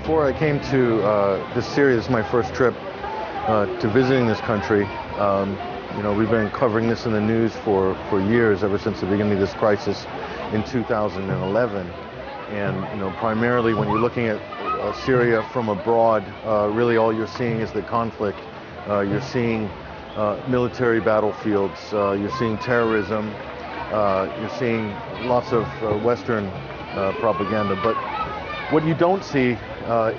Before I came to Syria, this is my first trip to visiting this country. We've been covering this in the news for years, ever since the beginning of this crisis in 2011. And primarily when you're looking at Syria from abroad, really all you're seeing is the conflict. You're seeing military battlefields. You're seeing terrorism. You're seeing lots of Western propaganda. But what you don't see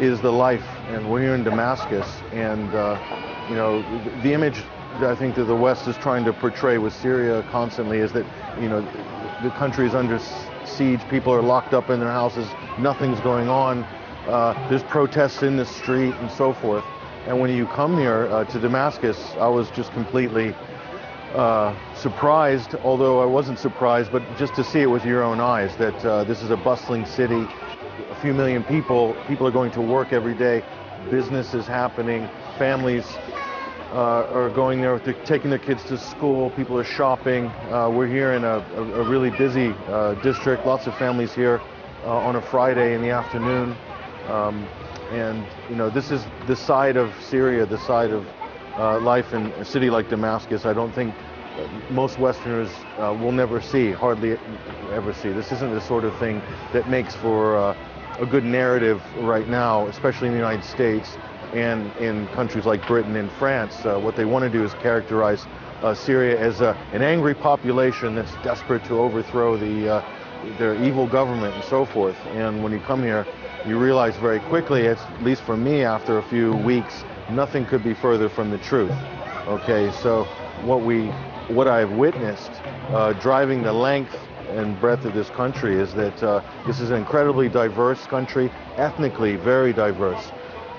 is the life, and we're here in Damascus, and the image that I think that the West is trying to portray with Syria constantly is that the country is under siege, people are locked up in their houses, nothing's going on, there's protests in the street and so forth. And when you come here to Damascus, I was just completely surprised, although I wasn't surprised, but just to see it with your own eyes, that this is a bustling city. A few million people are going to work every day, business is happening, families are going there, they're taking their kids to school, people are shopping. We're here in a really busy district, lots of families here on a Friday in the afternoon. This is the side of Syria, the side of life in a city like Damascus. I don't think most Westerners will never see, hardly ever see. This isn't the sort of thing that makes for a good narrative right now, especially in the United States and in countries like Britain and France. What they want to do is characterize Syria as an angry population that's desperate to overthrow their evil government and so forth. And when you come here, you realize very quickly, at least for me after a few weeks, nothing could be further from the truth. Okay, so what I've witnessed driving the length and breadth of this country is that this is an incredibly diverse country, ethnically very diverse,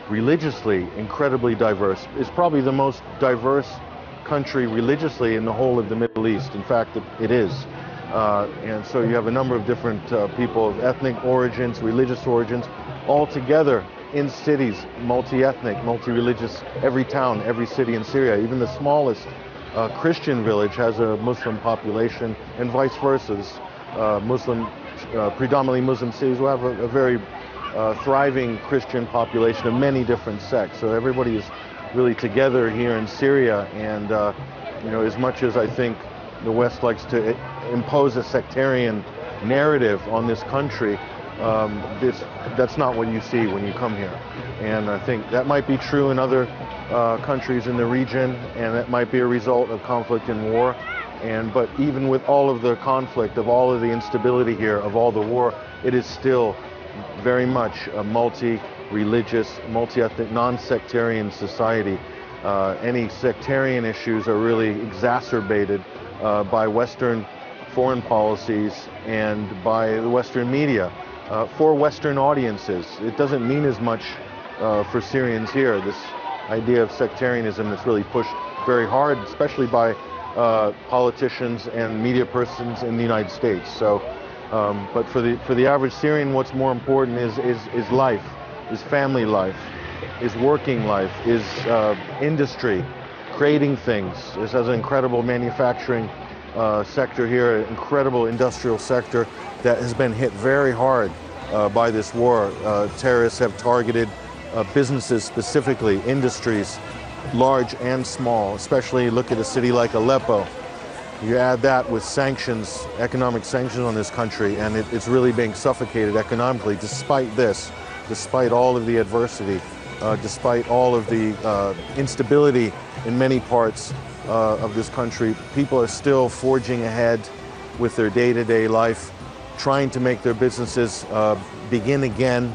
religiously incredibly diverse. It's probably the most diverse country religiously in the whole of the Middle East. In fact, it is. And so you have a number of different people of ethnic origins, religious origins, all together in cities, multi-ethnic, multi-religious. Every town, every city in Syria, even the smallest Christian village has a Muslim population, and vice versa. Predominantly Muslim cities will have a very thriving Christian population of many different sects. So everybody is really together here in Syria, and as much as I think the West likes to impose a sectarian narrative on this country, that's not what you see when you come here. And I think that might be true in other countries in the region, and that might be a result of conflict and war. But even with all of the conflict, of all of the instability here, of all the war, it is still very much a multi-religious, multi-ethnic, non-sectarian society. Any sectarian issues are really exacerbated by Western foreign policies and by the Western media for Western audiences. It doesn't mean as much for Syrians here. This idea of sectarianism that's really pushed very hard, especially by politicians and media persons in the United States. So, but for the average Syrian, what's more important is life, is family life, is working life, is industry, creating things. This has an incredible manufacturing sector here, an incredible industrial sector that has been hit very hard by this war. Terrorists have targeted businesses specifically, industries, large and small, especially look at a city like Aleppo. You add that with sanctions, economic sanctions on this country, and it's really being suffocated economically despite this, despite all of the adversity, despite all of the instability in many parts of this country. People are still forging ahead with their day-to-day life, trying to make their businesses begin again.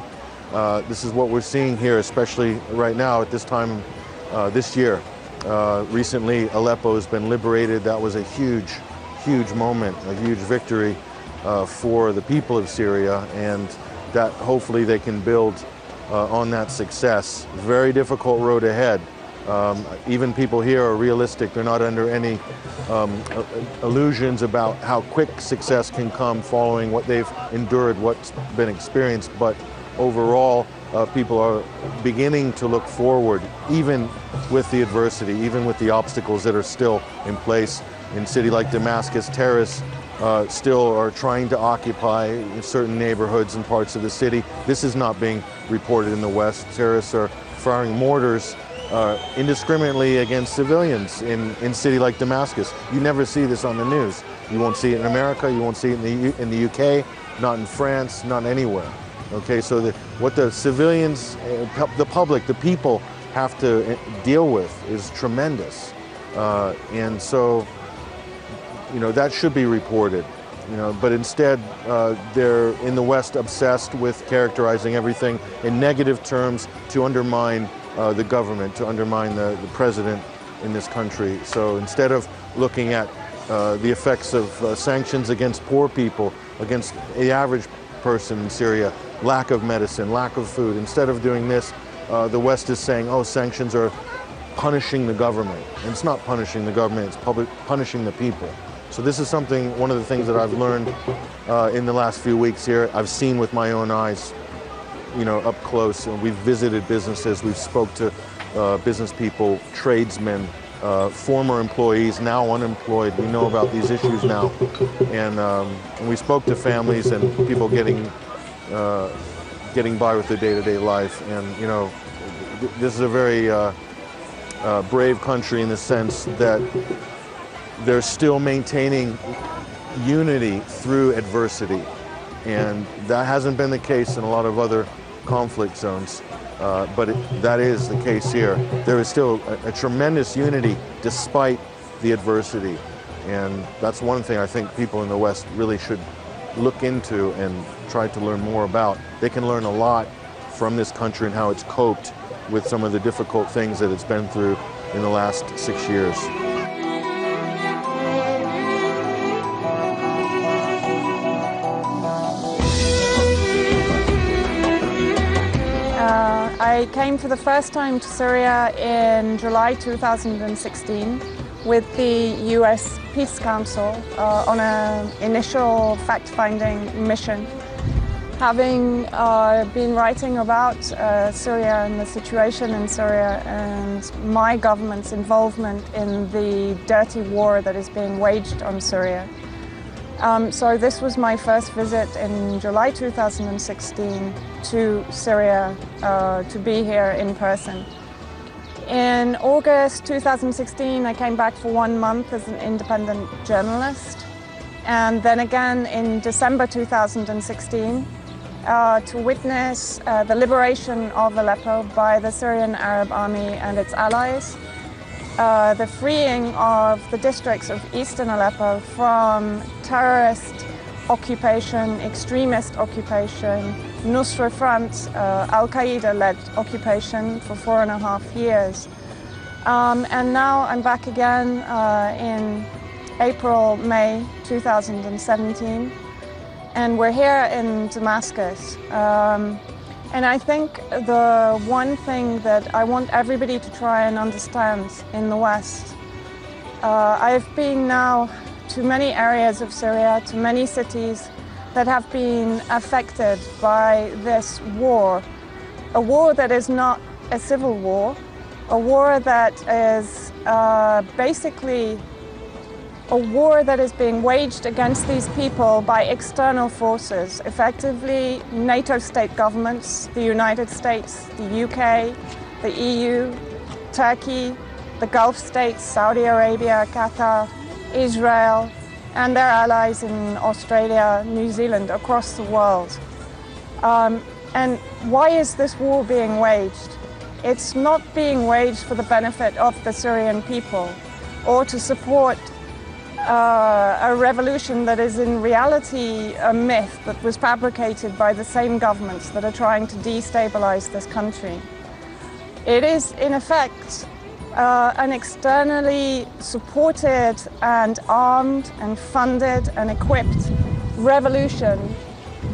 This is what we're seeing here, especially right now at this time this year. Recently, Aleppo has been liberated. That was a huge, huge moment, a huge victory. for the people of Syria, and that hopefully they can build on that success. Very difficult road ahead. Even people here are realistic. They're not under any illusions about how quick success can come following what they've endured, what's been experienced. But overall, people are beginning to look forward, even with the adversity, even with the obstacles that are still in place. In a city like Damascus, terrorists still are trying to occupy certain neighborhoods and parts of the city. This is not being reported in the West. Terrorists are firing mortars indiscriminately against civilians in a city like Damascus. You never see this on the news. You won't see it in America, you won't see it in the UK, not in France, not anywhere. Okay, so what the civilians, the public, the people have to deal with is tremendous. And so, you know, that should be reported. You know, but instead, they're in the West obsessed with characterizing everything in negative terms to undermine the government, to undermine the president in this country. So instead of looking at the effects of sanctions against poor people, against the average person in Syria, lack of medicine, lack of food, instead of doing this, the West is saying, oh, sanctions are punishing the government. And it's not punishing the government, it's punishing the people. So this is something, one of the things that I've learned in the last few weeks here. I've seen with my own eyes, you know, up close. And we've visited businesses, we've spoke to business people, tradesmen, former employees, now unemployed. We know about these issues now. And we spoke to families and people getting by with their day-to-day life. And, you know, this is a very brave country in the sense that they're still maintaining unity through adversity. And that hasn't been the case in a lot of other conflict zones, but that is the case here. There is still a tremendous unity despite the adversity. And that's one thing I think people in the West really should look into and try to learn more about. They can learn a lot from this country and how it's coped with some of the difficult things that it's been through in the last 6 years. I came for the first time to Syria in July 2016 with the US Peace Council on an initial fact-finding mission. Having been writing about Syria and the situation in Syria and my government's involvement in the dirty war that is being waged on Syria. So this was my first visit in July 2016 to Syria, to be here in person. In August 2016, I came back for 1 month as an independent journalist. And then again in December 2016, to witness the liberation of Aleppo by the Syrian Arab Army and its allies, the freeing of the districts of eastern Aleppo from terrorist occupation, extremist occupation, Nusra Front, Al-Qaeda-led occupation for 4.5 years. And now I'm back again in April, May 2017, and we're here in Damascus. And I think the one thing that I want everybody to try and understand in the West, I've been now to many areas of Syria, to many cities that have been affected by this war. A war that is not a civil war, a war that is basically a war that is being waged against these people by external forces, effectively NATO state governments, the United States, the UK, the EU, Turkey, the Gulf states, Saudi Arabia, Qatar, Israel, and their allies in Australia, New Zealand, across the world. And why is this war being waged? It's not being waged for the benefit of the Syrian people or to support a revolution that is in reality a myth that was fabricated by the same governments that are trying to destabilize this country. It is, in effect, an externally supported and armed and funded and equipped revolution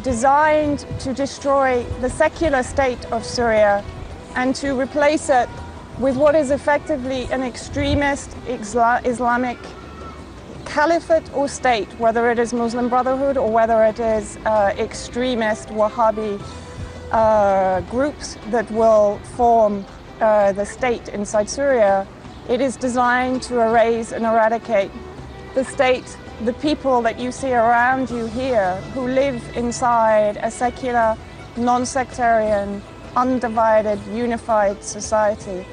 designed to destroy the secular state of Syria and to replace it with what is effectively an extremist Islamic caliphate or state, whether it is Muslim Brotherhood or whether it is extremist Wahhabi groups that will form the state inside Syria. It is designed to erase and eradicate the state, the people that you see around you here who live inside a secular, non-sectarian, undivided, unified society.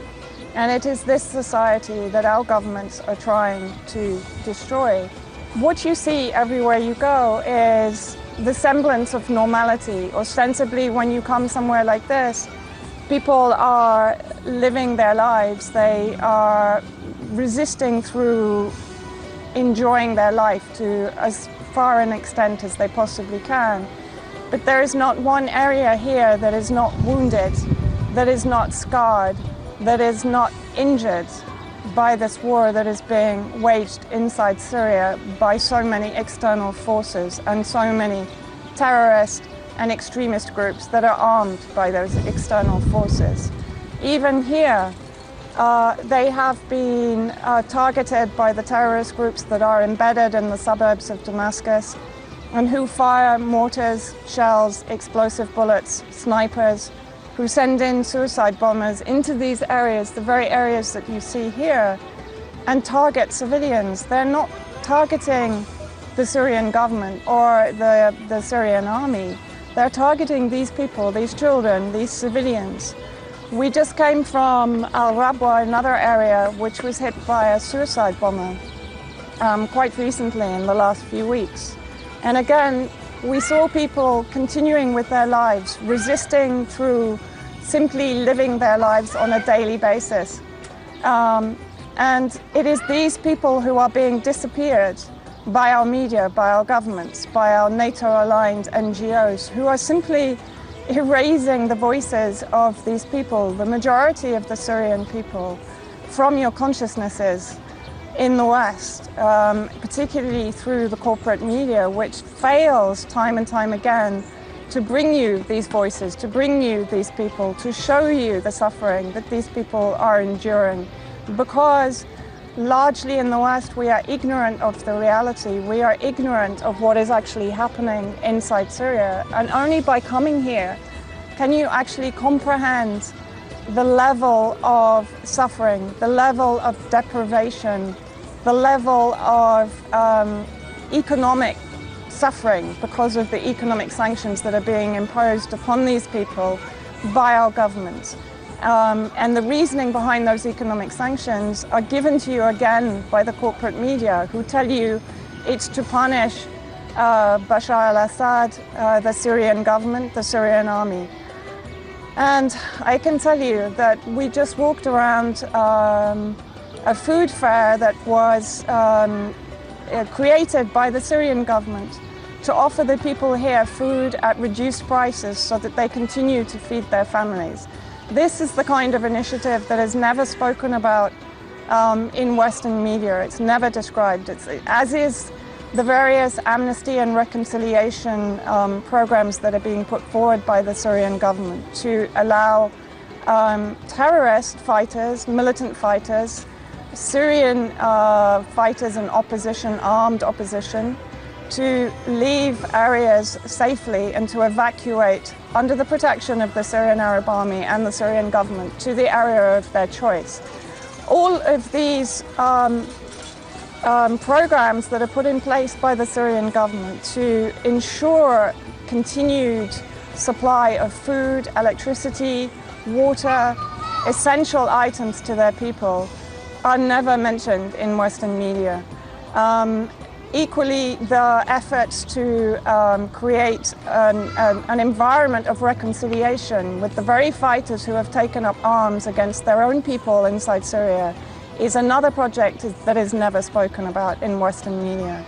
And it is this society that our governments are trying to destroy. What you see everywhere you go is the semblance of normality. Ostensibly, when you come somewhere like this, people are living their lives. They are resisting through enjoying their life to as far an extent as they possibly can. But there is not one area here that is not wounded, that is not scarred, that is not injured by this war that is being waged inside Syria by so many external forces and so many terrorist and extremist groups that are armed by those external forces. Even here, they have been targeted by the terrorist groups that are embedded in the suburbs of Damascus and who fire mortars, shells, explosive bullets, snipers, who send in suicide bombers into these areas, the very areas that you see here, and target civilians. They're not targeting the Syrian government or the Syrian army. They're targeting these people, these children, these civilians. We just came from Al-Rabwa, another area which was hit by a suicide bomber quite recently in the last few weeks. And again, we saw people continuing with their lives, resisting through simply living their lives on a daily basis. And it is these people who are being disappeared by our media, by our governments, by our NATO-aligned NGOs, who are simply erasing the voices of these people, the majority of the Syrian people, from your consciousnesses in the West, particularly through the corporate media, which fails time and time again to bring you these voices, to bring you these people, to show you the suffering that these people are enduring. Because largely in the West, we are ignorant of the reality. We are ignorant of what is actually happening inside Syria. And only by coming here can you actually comprehend the level of suffering, the level of deprivation, the level of economic suffering because of the economic sanctions that are being imposed upon these people by our governments. And the reasoning behind those economic sanctions are given to you again by the corporate media, who tell you it's to punish Bashar al-Assad, the Syrian government, the Syrian army. And I can tell you that we just walked around a food fair that was created by the Syrian government to offer the people here food at reduced prices so that they continue to feed their families. This is the kind of initiative that is never spoken about in Western media. It's never described. As is the various amnesty and reconciliation programs that are being put forward by the Syrian government to allow terrorist fighters, militant fighters, Syrian fighters and opposition, armed opposition, to leave areas safely and to evacuate under the protection of the Syrian Arab Army and the Syrian government to the area of their choice. All of these programs that are put in place by the Syrian government to ensure continued supply of food, electricity, water, essential items to their people are never mentioned in Western media. Equally, the efforts to create an environment of reconciliation with the very fighters who have taken up arms against their own people inside Syria is another project that is never spoken about in Western media.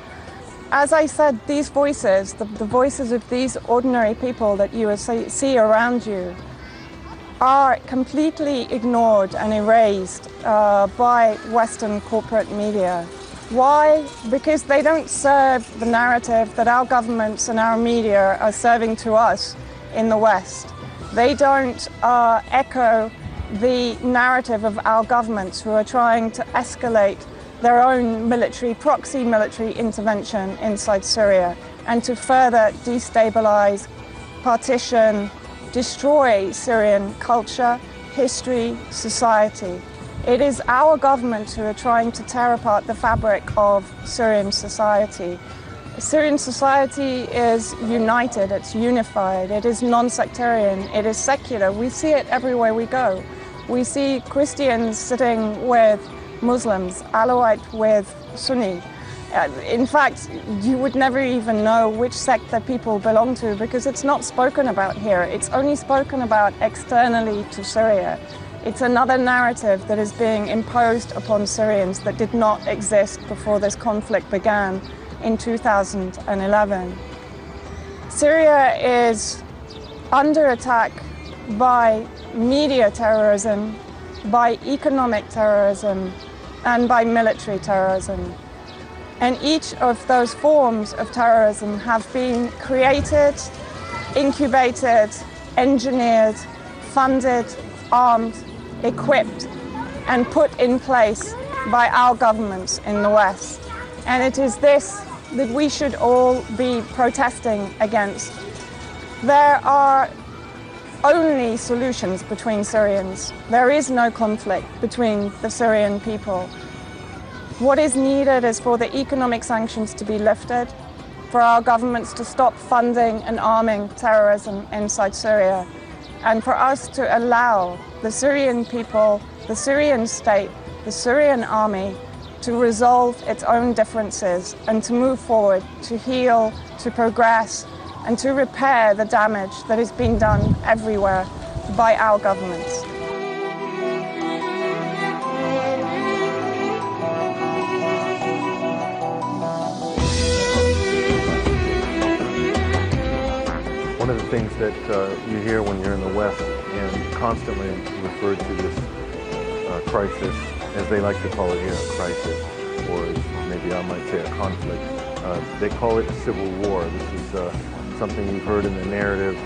As I said, these voices, the voices of these ordinary people that you see around you, are completely ignored and erased by Western corporate media. Why? Because they don't serve the narrative that our governments and our media are serving to us in the West. They don't echo the narrative of our governments who are trying to escalate their own proxy military intervention inside Syria and to further destabilize, partition, destroy Syrian culture, history, society. It is our government who are trying to tear apart the fabric of Syrian society. Syrian society is united, it's unified, it is non-sectarian, it is secular. We see it everywhere we go. We see Christians sitting with Muslims, Alawite with Sunni. In fact, you would never even know which sect that people belong to because it's not spoken about here. It's only spoken about externally to Syria. It's another narrative that is being imposed upon Syrians that did not exist before this conflict began in 2011. Syria is under attack by media terrorism, by economic terrorism, and by military terrorism. And each of those forms of terrorism have been created, incubated, engineered, funded, armed, equipped, and put in place by our governments in the West. And it is this that we should all be protesting against. There are only solutions between Syrians. There is no conflict between the Syrian people. What is needed is for the economic sanctions to be lifted, for our governments to stop funding and arming terrorism inside Syria, and for us to allow the Syrian people, the Syrian state, the Syrian army to resolve its own differences and to move forward, to heal, to progress, and to repair the damage that has been done everywhere by our governments. One of the things that you hear when you're in the West and constantly referred to this crisis, as they like to call it here, a crisis, or maybe I might say a conflict. They call it a civil war. This is something you've heard in the narrative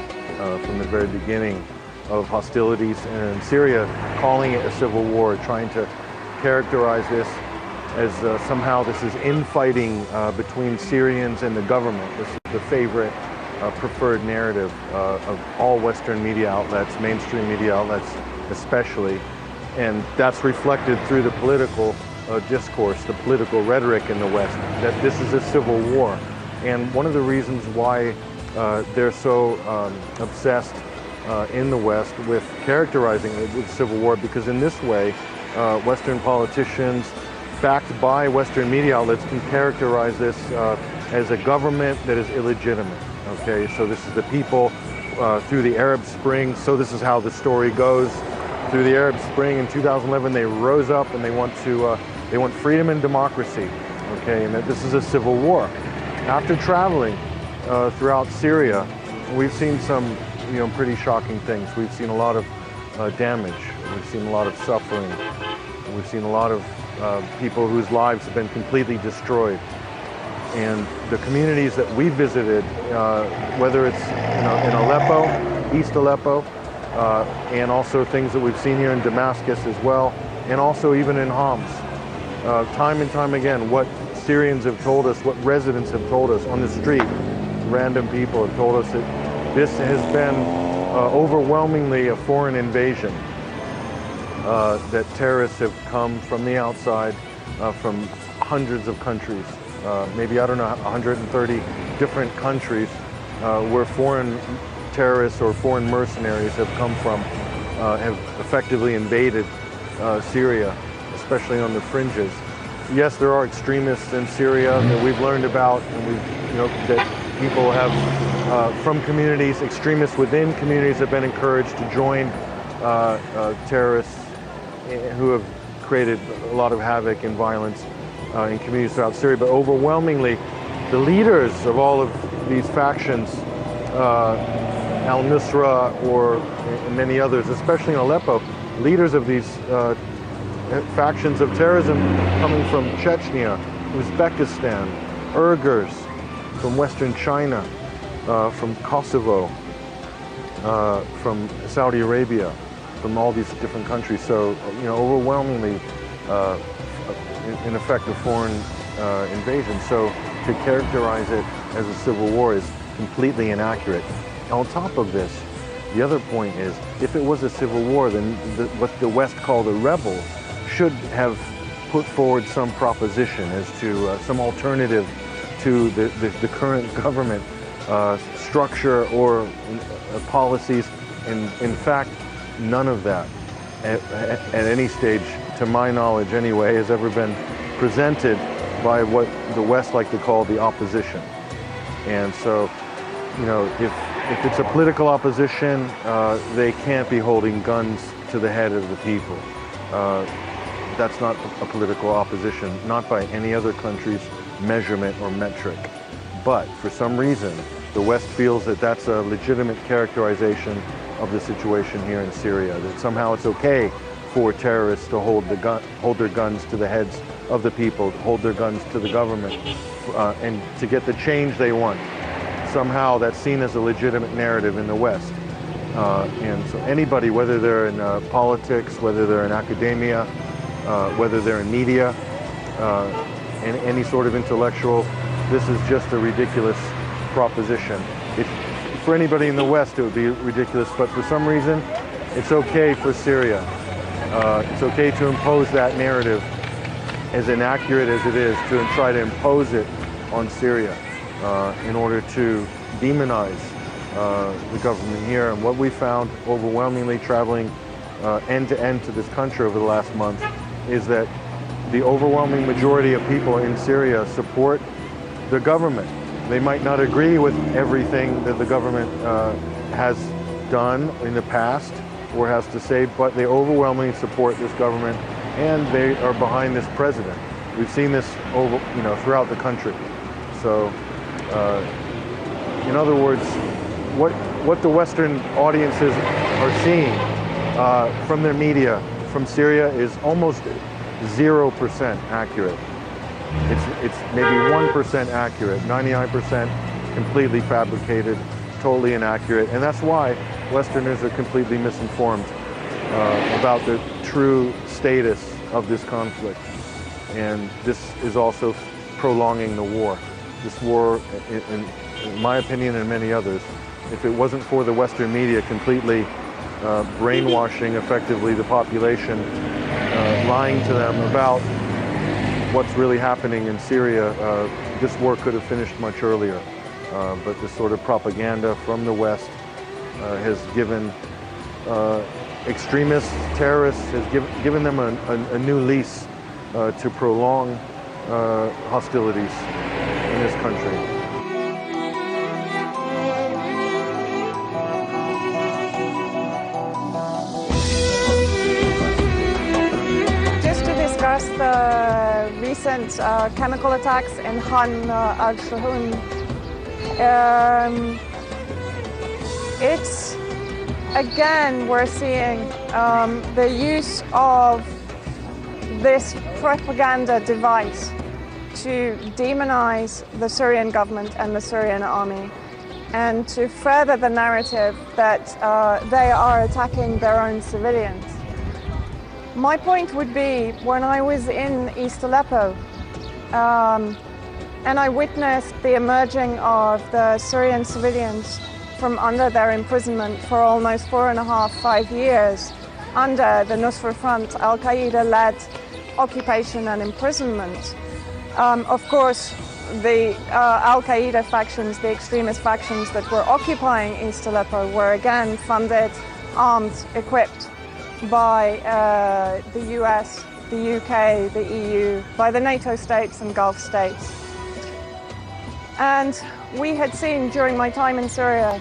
from the very beginning of hostilities in Syria, calling it a civil war, trying to characterize this as somehow this is infighting between Syrians and the government. This is the favorite preferred narrative of all Western media outlets, mainstream media outlets especially, and that's reflected through the political discourse, the political rhetoric in the West, that this is a civil war. And one of the reasons why they're so obsessed in the West with characterizing it with civil war, because in this way, Western politicians backed by Western media outlets can characterize this as a government that is illegitimate. Okay, so this is the people through the Arab Spring. So this is how the story goes. Through the Arab Spring in 2011, they rose up and they want freedom and democracy. Okay, and that this is a civil war. After traveling throughout Syria, we've seen some, pretty shocking things. We've seen a lot of damage. We've seen a lot of suffering. We've seen a lot of people whose lives have been completely destroyed. And the communities that we visited, whether it's in Aleppo, East Aleppo, and also things that we've seen here in Damascus as well, and also even in Homs, time and time again, what Syrians have told us, what residents have told us on the street, random people have told us that this has been overwhelmingly a foreign invasion, that terrorists have come from the outside, from hundreds of countries. Maybe, 130 different countries where foreign terrorists or foreign mercenaries have come from, have effectively invaded Syria, especially on the fringes. Yes, there are extremists in Syria that we've learned about, and that people have from communities, extremists within communities have been encouraged to join terrorists who have created a lot of havoc and violence in communities throughout Syria. But overwhelmingly, the leaders of all of these factions, al-Nusra or many others, especially in Aleppo, leaders of these factions of terrorism coming from Chechnya, Uzbekistan, Uyghurs from Western China, from Kosovo, from Saudi Arabia, from all these different countries. So, overwhelmingly, in effect, a foreign invasion. So to characterize it as a civil war is completely inaccurate. On top of this, the other point is, if it was a civil war, then what the West called a rebel should have put forward some proposition as to some alternative to the current government structure or policies. And in fact, none of that at any stage, to my knowledge anyway, has ever been presented by what the West like to call the opposition. And so, if it's a political opposition, they can't be holding guns to the head of the people. That's not a political opposition, not by any other country's measurement or metric. But for some reason, the West feels that that's a legitimate characterization of the situation here in Syria, that somehow it's okay for terrorists to hold their guns to the heads of the people, hold their guns to the government, and to get the change they want. Somehow that's seen as a legitimate narrative in the West. And so anybody, whether they're in politics, whether they're in academia, whether they're in media, and any sort of intellectual, this is just a ridiculous proposition. For anybody in the West, it would be ridiculous, but for some reason, it's okay for Syria. It's okay to impose that narrative, as inaccurate as it is, to try to impose it on Syria in order to demonize the government here. And what we found overwhelmingly traveling end to end to this country over the last month is that the overwhelming majority of people in Syria support the government. They might not agree with everything that the government has done in the past or has to say, but they overwhelmingly support this government and they are behind this president. We've seen this throughout the country. So, in other words, what the Western audiences are seeing from their media from Syria is almost 0% accurate. It's maybe 1% accurate, 99% completely fabricated, totally inaccurate, and that's why Westerners are completely misinformed about the true status of this conflict. And this is also prolonging the war. This war, in my opinion and many others, if it wasn't for the Western media completely brainwashing effectively the population, lying to them about what's really happening in Syria, this war could have finished much earlier. But this sort of propaganda from the West has given extremists, terrorists, has given them a new lease to prolong hostilities in this country. The recent chemical attacks in Khan al-Shahun. It's, again, we're seeing the use of this propaganda device to demonize the Syrian government and the Syrian army, and to further the narrative that they are attacking their own civilians. My point would be, when I was in East Aleppo and I witnessed the emerging of the Syrian civilians from under their imprisonment for almost 4.5–5 years under the Nusra Front, Al-Qaeda-led occupation and imprisonment. Of course, the Al-Qaeda factions, the extremist factions that were occupying East Aleppo, were again funded, armed, equipped by the US, the UK, the EU, by the NATO states and Gulf states. And we had seen during my time in Syria,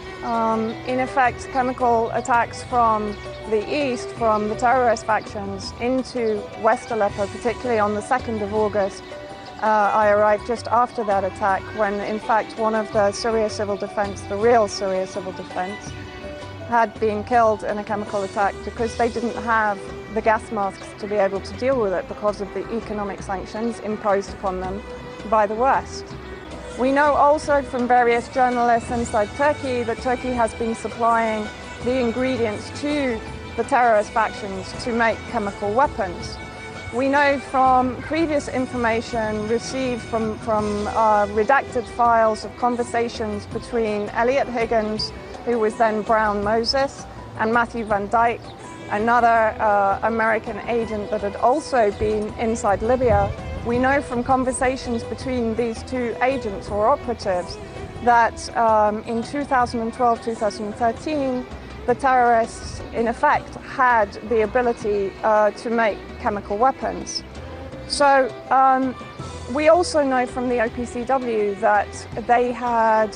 in effect, chemical attacks from the east, from the terrorist factions, into West Aleppo, particularly on the 2nd of August. I arrived just after that attack, when in fact one of the Syria Civil Defense, the real Syria Civil Defense, had been killed in a chemical attack because they didn't have the gas masks to be able to deal with it because of the economic sanctions imposed upon them by the West. We know also from various journalists inside Turkey that Turkey has been supplying the ingredients to the terrorist factions to make chemical weapons. We know from previous information received from redacted files of conversations between Elliot Higgins, who was then Brown Moses, and Matthew Van Dyke, another American agent that had also been inside Libya. We know from conversations between these two agents or operatives that in 2012-2013, the terrorists, in effect, had the ability to make chemical weapons. So we also know from the OPCW that they had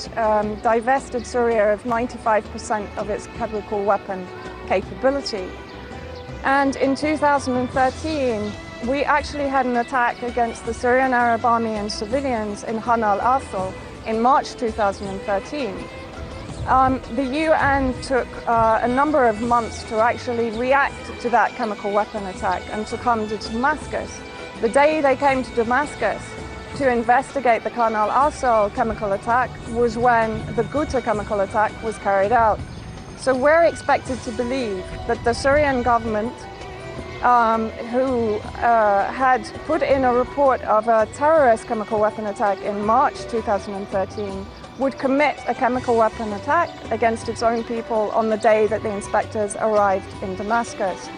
divested Syria of 95% of its chemical weapon capability. And in 2013, we actually had an attack against the Syrian Arab Army and civilians in Han al-Asal in March 2013. The UN took a number of months to actually react to that chemical weapon attack and to come to Damascus. The day they came to Damascus to investigate the Khan al-Asal chemical attack was when the Ghouta chemical attack was carried out. So we're expected to believe that the Syrian government, who had put in a report of a terrorist chemical weapon attack in March 2013, would commit a chemical weapon attack against its own people on the day that the inspectors arrived in Damascus.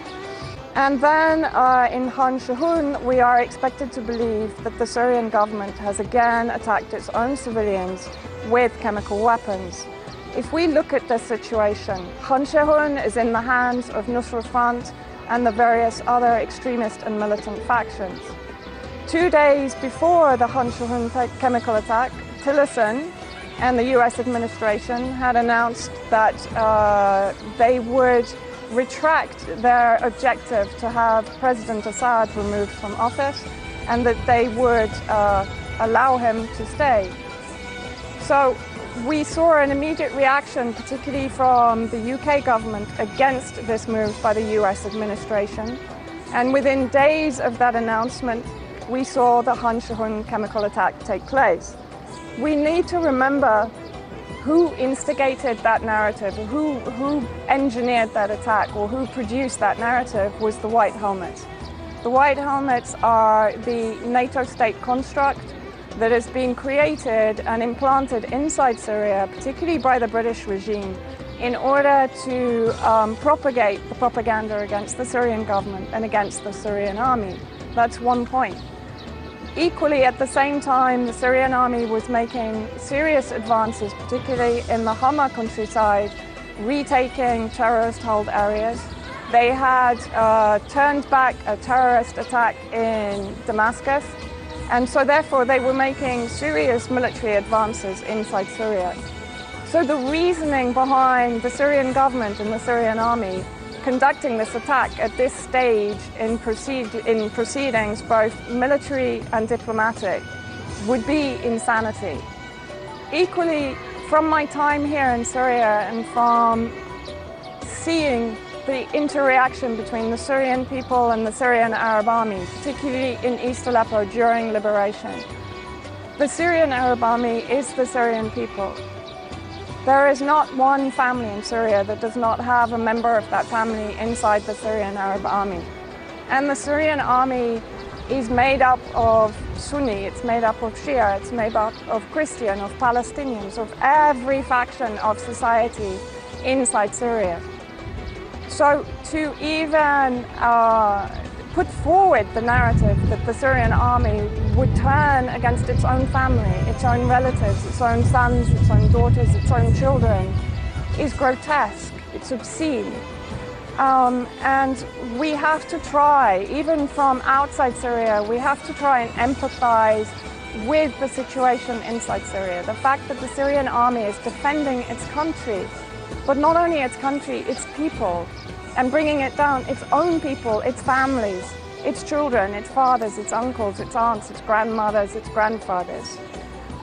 And then in Khan Shaykhun, we are expected to believe that the Syrian government has again attacked its own civilians with chemical weapons. If we look at this situation, Khan Shaykhun is in the hands of Nusra Front and the various other extremist and militant factions. 2 days before the Khan Shaykhun chemical attack, Tillerson and the US administration had announced that they would retract their objective to have President Assad removed from office and that they would allow him to stay. So we saw an immediate reaction, particularly from the UK government, against this move by the US administration. And within days of that announcement, we saw the Khan Shaykhun chemical attack take place. We need to remember who instigated that narrative, who engineered that attack, or who produced that narrative was the White Helmets. The White Helmets are the NATO state construct that has been created and implanted inside Syria, particularly by the British regime, in order to propagate the propaganda against the Syrian government and against the Syrian army. That's one point. Equally, at the same time, the Syrian army was making serious advances, particularly in the Hama countryside, retaking terrorist-held areas. They had turned back a terrorist attack in Damascus, and so therefore they were making serious military advances inside Syria. So the reasoning behind the Syrian government and the Syrian army conducting this attack at this stage in proceedings, both military and diplomatic, would be insanity. Equally, from my time here in Syria and from seeing the interaction between the Syrian people and the Syrian Arab Army, particularly in East Aleppo during liberation, the Syrian Arab Army is the Syrian people. There is not one family in Syria that does not have a member of that family inside the Syrian Arab Army. And the Syrian army is made up of Sunni, it's made up of Shia, it's made up of Christian, of Palestinians, of every faction of society inside Syria. So to even put forward the narrative that the Syrian army would turn against its own family, its own relatives, its own sons, its own daughters, its own children, is grotesque, it's obscene. And we have to try, even from outside Syria, we have to try and empathize with the situation inside Syria. The fact that the Syrian army is defending its country, but not only its country, its people, and bringing it down, its own people, its families, its children, its fathers, its uncles, its aunts, its grandmothers, its grandfathers.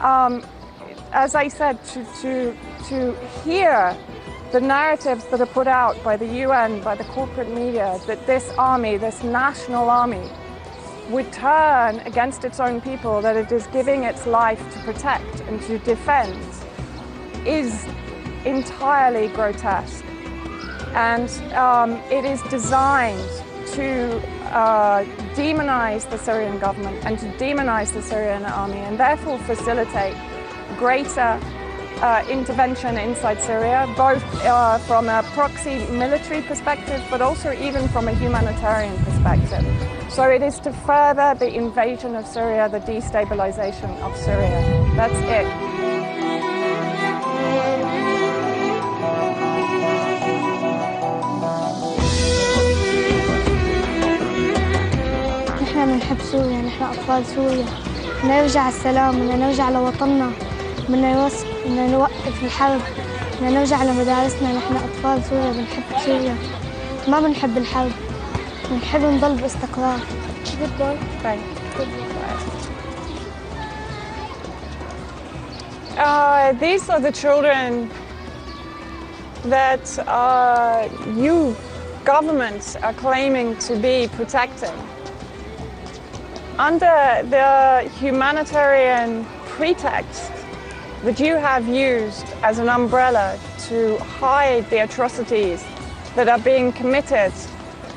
As I said, to hear the narratives that are put out by the UN, by the corporate media, that this army, this national army, would turn against its own people that it is giving its life to protect and to defend is entirely grotesque. And it is designed to demonize the Syrian government and to demonize the Syrian army, and therefore facilitate greater intervention inside Syria, both from a proxy military perspective, but also even from a humanitarian perspective. So it is to further the invasion of Syria, the destabilization of Syria. That's it. نحن بنحب سوريا، نحن أطفال سوريا، بدنا نرجع السلام، بدنا نرجع لوطننا، بدنا نوقف الحرب، بدنا نرجع لمدارسنا. نحن أطفال سوريا بنحب سوريا، ما بنحب الحرب، بنحب نضل باستقرار. These are the children that you governments are claiming to be protecting. Under the humanitarian pretext that you have used as an umbrella to hide the atrocities that are being committed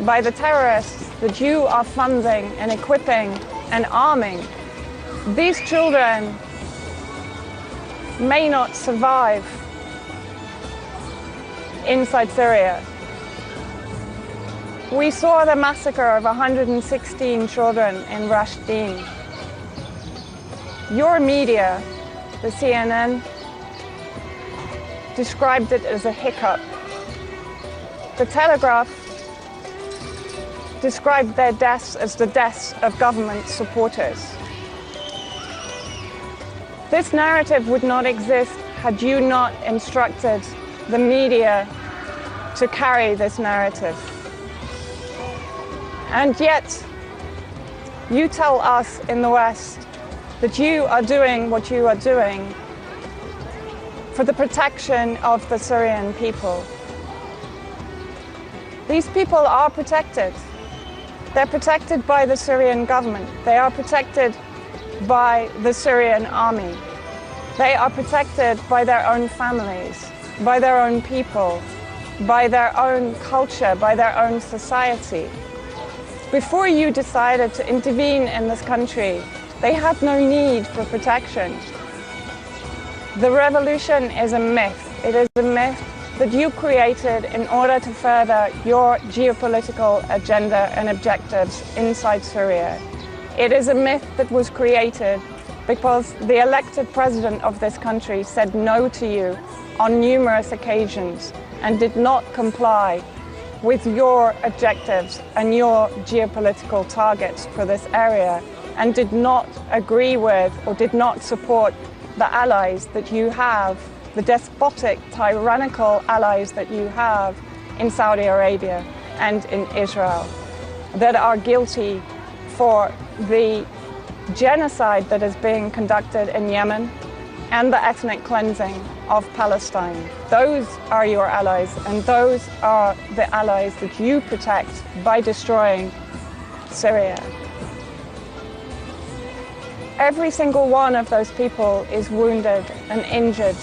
by the terrorists that you are funding and equipping and arming, these children may not survive inside Syria. We saw the massacre of 116 children in Rashdin. Your media, the CNN, described it as a hiccup. The Telegraph described their deaths as the deaths of government supporters. This narrative would not exist had you not instructed the media to carry this narrative. And yet, you tell us in the West that you are doing what you are doing for the protection of the Syrian people. These people are protected. They're protected by the Syrian government. They are protected by the Syrian army. They are protected by their own families, by their own people, by their own culture, by their own society. Before you decided to intervene in this country, they had no need for protection. The revolution is a myth. It is a myth that you created in order to further your geopolitical agenda and objectives inside Syria. It is a myth that was created because the elected president of this country said no to you on numerous occasions and did not comply with your objectives and your geopolitical targets for this area, and did not agree with or did not support the allies that you have, the despotic, tyrannical allies that you have in Saudi Arabia and in Israel, that are guilty for the genocide that is being conducted in Yemen and the ethnic cleansing of Palestine. Those are your allies, and those are the allies that you protect by destroying Syria. Every single one of those people is wounded and injured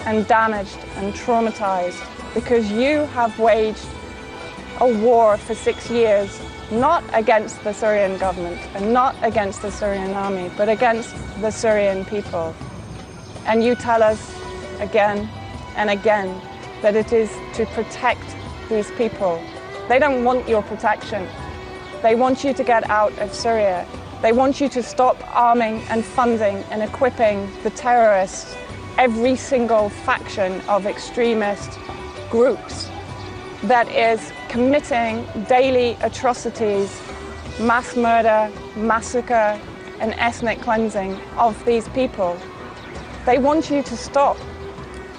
and damaged and traumatized because you have waged a war for 6 years, not against the Syrian government and not against the Syrian army, but against the Syrian people. And you tell us again and again that it is to protect these people. They don't want your protection. They want you to get out of Syria. They want you to stop arming and funding and equipping the terrorists, every single faction of extremist groups that is committing daily atrocities, mass murder, massacre, and ethnic cleansing of these people. They want you to stop.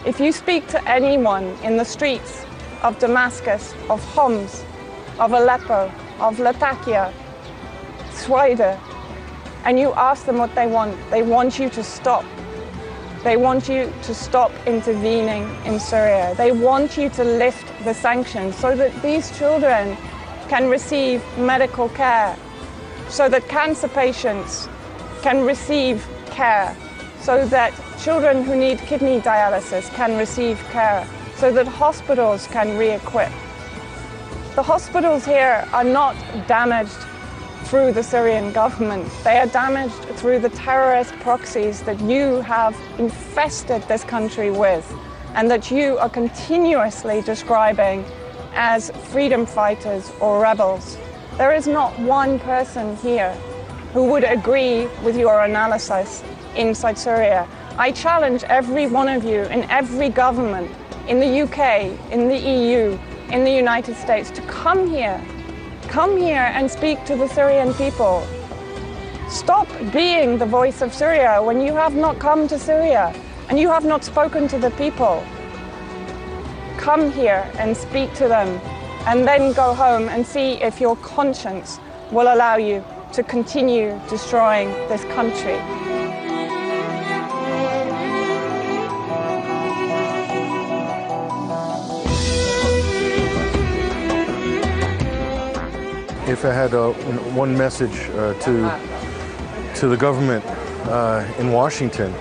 If you speak to anyone in the streets of Damascus, of Homs, of Aleppo, of Latakia, Swaida, and you ask them what they want you to stop. They want you to stop intervening in Syria. They want you to lift the sanctions so that these children can receive medical care, so that cancer patients can receive care, so that children who need kidney dialysis can receive care, so that hospitals can re-equip. The hospitals here are not damaged through the Syrian government. They are damaged through the terrorist proxies that you have infested this country with and that you are continuously describing as freedom fighters or rebels. There is not one person here who would agree with your analysis inside Syria. I challenge every one of you in every government, in the UK, in the EU, in the United States, to come here and speak to the Syrian people. Stop being the voice of Syria when you have not come to Syria and you have not spoken to the people. Come here and speak to them, and then go home and see if your conscience will allow you to continue destroying this country. If I had one message to the government in Washington,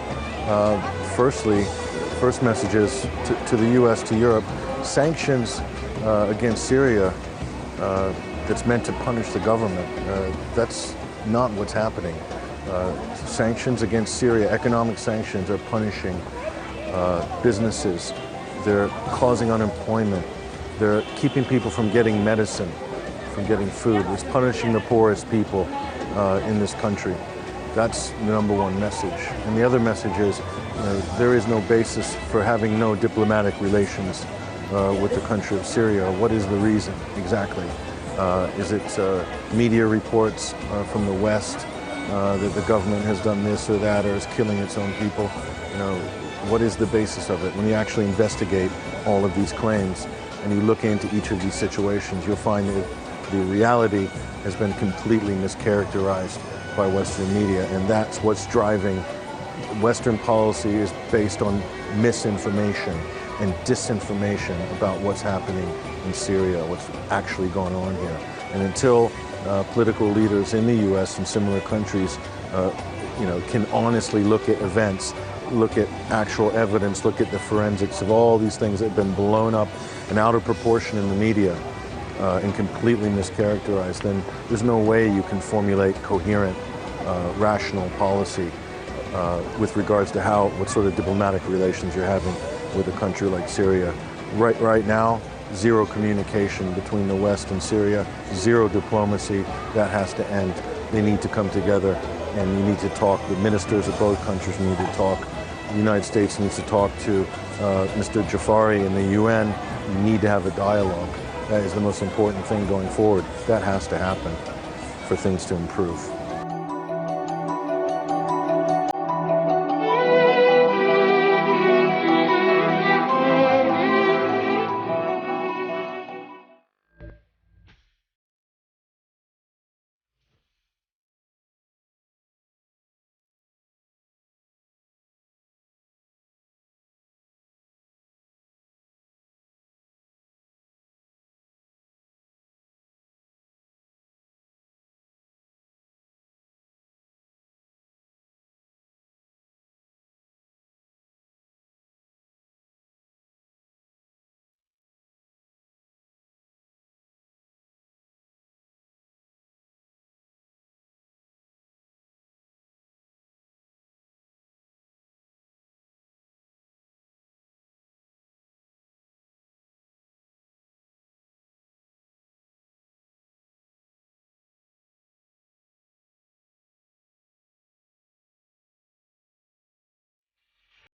first message is to the U.S., to Europe, sanctions against Syria that's meant to punish the government. That's not what's happening. Sanctions against Syria, economic sanctions, are punishing businesses. They're causing unemployment. They're keeping people from getting medicine, from getting food. It's punishing the poorest people in this country. That's the number one message. And the other message is there is no basis for having no diplomatic relations with the country of Syria. What is the reason exactly? Is it media reports from the West that the government has done this or that or is killing its own people? What is the basis of it? When you actually investigate all of these claims and you look into each of these situations, you'll find that the reality has been completely mischaracterized by Western media, and that's what's driving Western policy. Is based on misinformation and disinformation about what's happening in Syria, what's actually going on here. And until political leaders in the U.S. and similar countries can honestly look at events, look at actual evidence, look at the forensics of all these things that have been blown up and out of proportion in the media and completely mischaracterized, then there's no way you can formulate coherent, rational policy with regards to what sort of diplomatic relations you're having with a country like Syria. Right now, zero communication between the West and Syria, zero diplomacy. That has to end. They need to come together, and you need to talk. The ministers of both countries need to talk. The United States needs to talk to Mr. Jafari in the UN. You need to have a dialogue. That is the most important thing going forward. That has to happen for things to improve.